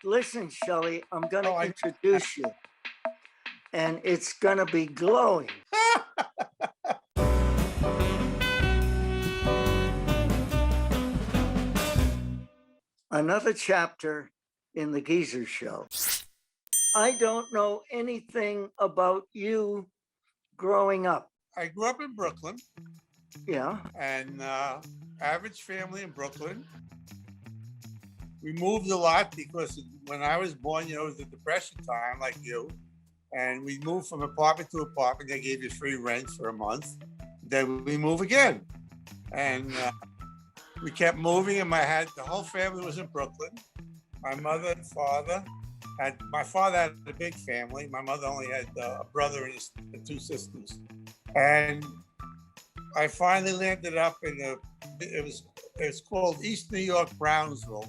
Listen, Shelley, I'm going Oh, to introduce you, and it's going to be glowing. Another chapter in the Geezer Show. I don't know anything about you growing up. I grew up in Brooklyn, Yeah. and average family in Brooklyn. We moved a lot because when I was born, it was the Depression time, like you. And we moved from apartment to apartment. They gave you free rent for a month. Then we move again. And we kept moving, and the whole family was in Brooklyn. My mother and father my father had a big family. My mother only had a brother and two sisters. And I finally landed up it's called East New York, Brownsville,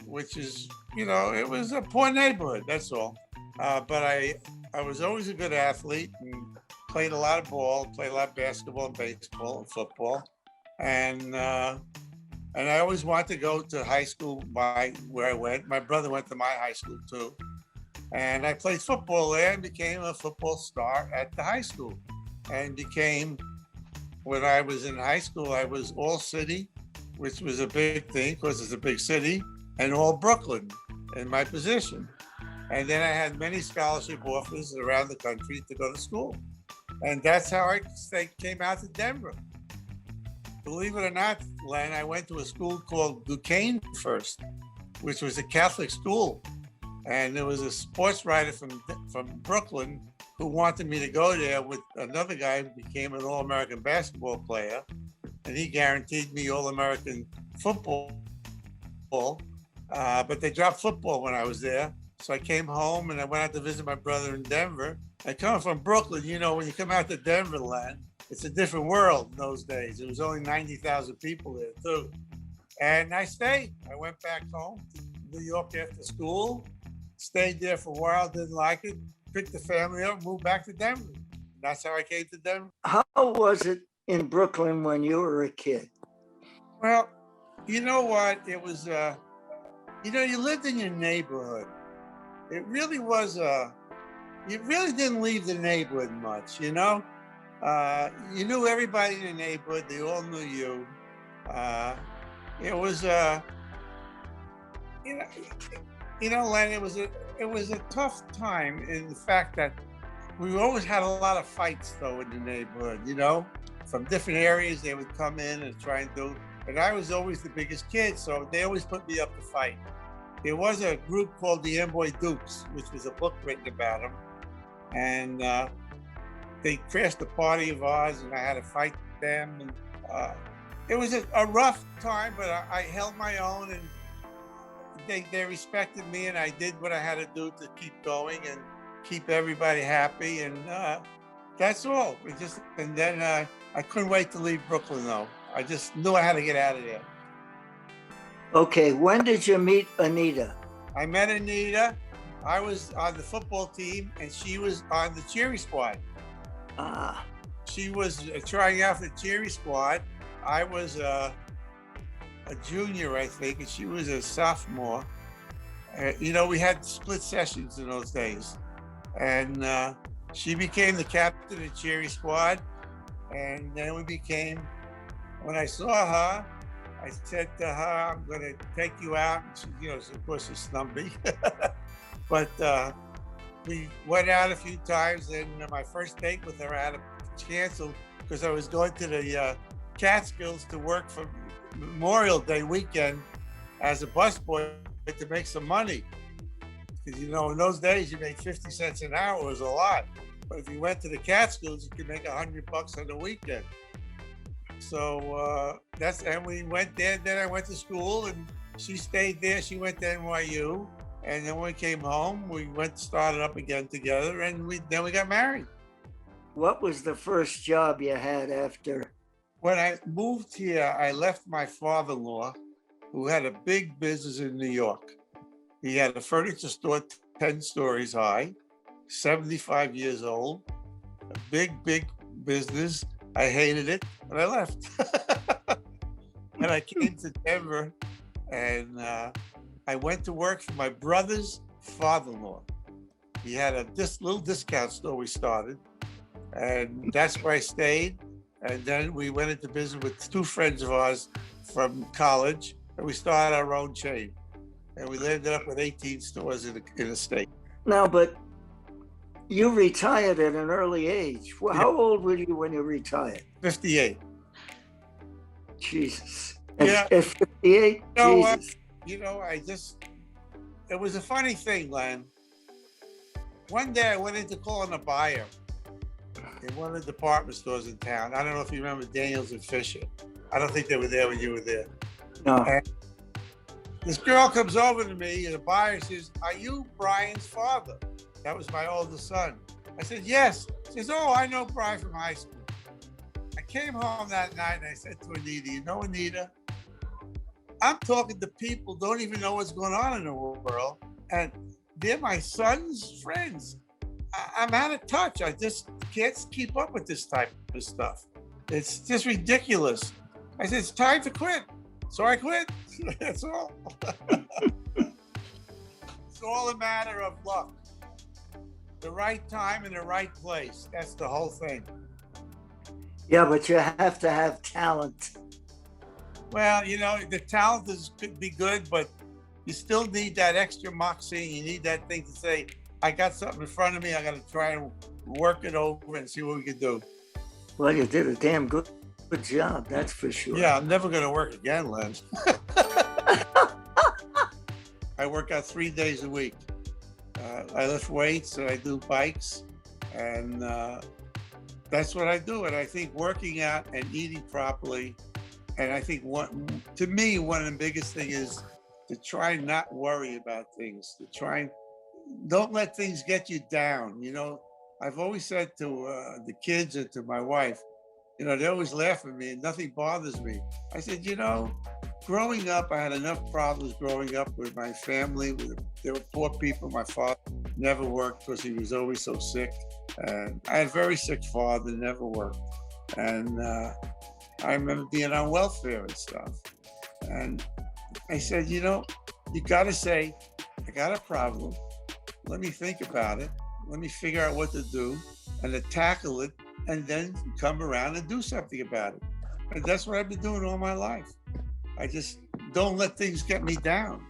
which is, it was a poor neighborhood, that's all. But I was always a good athlete and played a lot of ball, played a lot of basketball and baseball and football. And I always wanted to go to high school where I went. My brother went to my high school too. And I played football there and became a football star at the high school. And when I was in high school, I was all city, which was a big thing because it's a big city, and all Brooklyn in my position. And then I had many scholarship offers around the country to go to school. And that's how I came out to Denver. Believe it or not, Len, I went to a school called Duquesne first, which was a Catholic school. And there was a sports writer from Brooklyn who wanted me to go there with another guy who became an All-American basketball player. And he guaranteed me All-American football. But they dropped football when I was there. So I came home and I went out to visit my brother in Denver. And coming from Brooklyn, when you come out to Denver, Len, it's a different world in those days. It was only 90,000 people there too. And I stayed. I went back home to New York after school, stayed there for a while, didn't like it, picked the family up, moved back to Denver. That's how I came to Denver. How was it in Brooklyn when you were a kid? Well, you know what? It was, you lived in your neighborhood. It really was, you really didn't leave the neighborhood much, you knew everybody in the neighborhood. They all knew you. It was, Len, it was a tough time in the fact that we always had a lot of fights, though, in the neighborhood, From different areas, they would come in and try and do. And I was always the biggest kid, so they always put me up to fight. There was a group called the Amboy Dukes, which was a book written about them. And they crashed a party of ours, and I had to fight them. And it was a rough time, but I held my own, and they respected me, and I did what I had to do to keep going and keep everybody happy. And that's all. And then I couldn't wait to leave Brooklyn, though. I just knew I had to get out of there. Okay, when did you meet Anita? I met Anita. I was on the football team, and she was on the cheering squad. She was trying out for the cheering squad. I was a junior, I think, and she was a sophomore. We had split sessions in those days. And she became the captain of the cheering squad. And then when I saw her, I said to her, I'm going to take you out. And she, of course, she's snubbed me. But we went out a few times, and my first date with her I had to cancel because I was going to the Catskills to work for Memorial Day weekend as a busboy to make some money. Because, in those days, you made 50 cents an hour, was a lot. But if you went to the Catskills, you could make $100 on the weekend. So and we went there. Then I went to school, and she stayed there. She went to NYU. And then when we came home, we started up again together, and then we got married. What was the first job you had after? When I moved here, I left my father-in-law, who had a big business in New York. He had a furniture store 10 stories high, 75 years old, a big business. I hated it, and I left. And I came to Denver, and I went to work for my brother's father-in-law. He had a little discount store we started, and that's where I stayed. And then we went into business with two friends of ours from college, and we started our own chain. And we ended up with 18 stores in the state. Now, but you retired at an early age. Well, how old were you when you retired? 58. Jesus. Yeah. At 58? Jesus. It was a funny thing, Len. One day I went in to call on a buyer in one of the department stores in town. I don't know if you remember Daniels and Fisher. I don't think they were there when you were there. No. And this girl comes over to me and the buyer says, "Are you Brian's father?" That was my oldest son. I said, "Yes." She says, "Oh, I know Brian from high school." I came home that night and I said to Anita, "You know, Anita, I'm talking to people who don't even know what's going on in the world, and they're my son's friends. I'm out of touch. I just can't keep up with this type of stuff. It's just ridiculous." I said, "It's time to quit." So I quit. That's all. It's all a matter of luck. The right time and the right place. That's the whole thing. Yeah, but you have to have talent. Well, the talent could be good, but you still need that extra moxie. You need that thing to say, I got something in front of me. I got to try and work it over and see what we can do. Well, you did a damn good job, that's for sure. Yeah, I'm never going to work again, Len. I work out 3 days a week. I lift weights and I do bikes, and that's what I do. And I think working out and eating properly, and I think to me, one of the biggest things is to try and not worry about things, don't let things get you down. I've always said to the kids and to my wife, they always laugh at me and nothing bothers me. I said, growing up, I had enough problems growing up with my family. There were poor people. My father never worked because he was always so sick. And I had a very sick father, never worked. And I remember being on welfare and stuff. And I said, you got to say, I got a problem. Let me think about it. Let me figure out what to do and to tackle it, and then come around and do something about it. And that's what I've been doing all my life. I just don't let things get me down.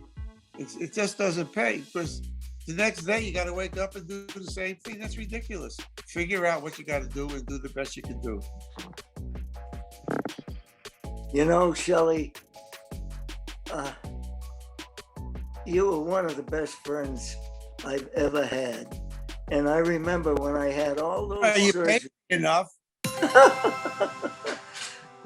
It just doesn't pay, because the next day you got to wake up and do the same thing. That's ridiculous. Figure out what you got to do and do the best you can do. Shelley, you were one of the best friends I've ever had. And I remember when I had all those surgeries. Enough.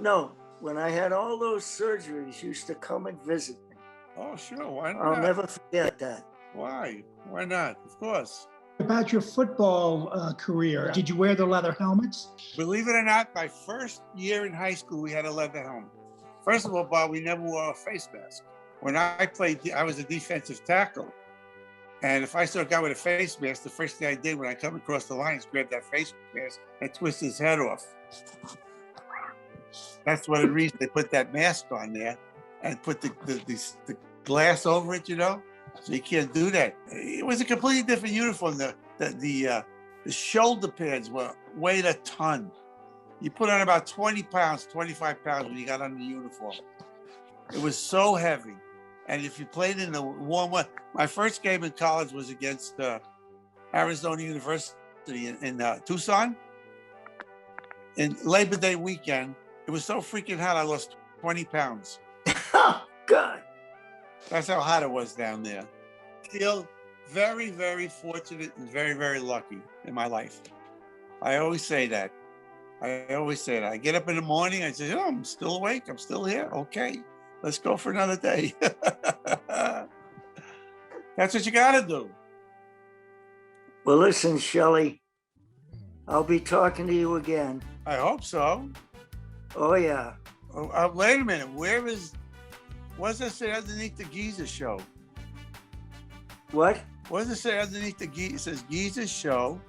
No, when I had all those surgeries, you used to come and visit me. Oh, sure. Why not? I'll never forget that. Why? Why not? Of course. About your football career, did you wear the leather helmets? Believe it or not, my first year in high school, we had a leather helmet. First of all, Bob, we never wore a face mask. When I played, I was a defensive tackle. And if I saw a guy with a face mask, the first thing I did when I come across the line is grab that face mask and twist his head off. That's one of the reasons they put that mask on there and put the glass over it, so you can't do that. It was a completely different uniform. The shoulder pads weighed a ton. You put on about 20 pounds, 25 pounds when you got on the uniform. It was so heavy. And if you played in the warm weather, my first game in college was against Arizona University in Tucson. In Labor Day weekend, it was so freaking hot, I lost 20 pounds. Oh, God. That's how hot it was down there. I feel very, very fortunate and very, very lucky in my life. I always say that. I get up in the morning, I say, I'm still awake. I'm still here. Okay. Let's go for another day. That's what you got to do. Well, listen, Shelley, I'll be talking to you again. I hope so. Oh, yeah. Wait a minute. What's it say underneath the Giza show? What? What does it say underneath the Giza? It says Giza show.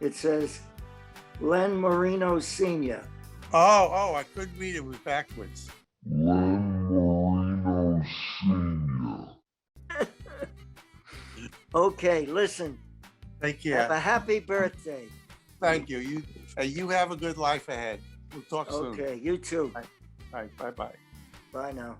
It says Len Marino Sr. Oh, I couldn't read it. It was backwards. Len Marino Sr. Okay, listen, Take have a care. happy birthday. Thank you. You have a good life ahead. We'll talk soon. Okay, you too. All right. Bye bye. Bye now.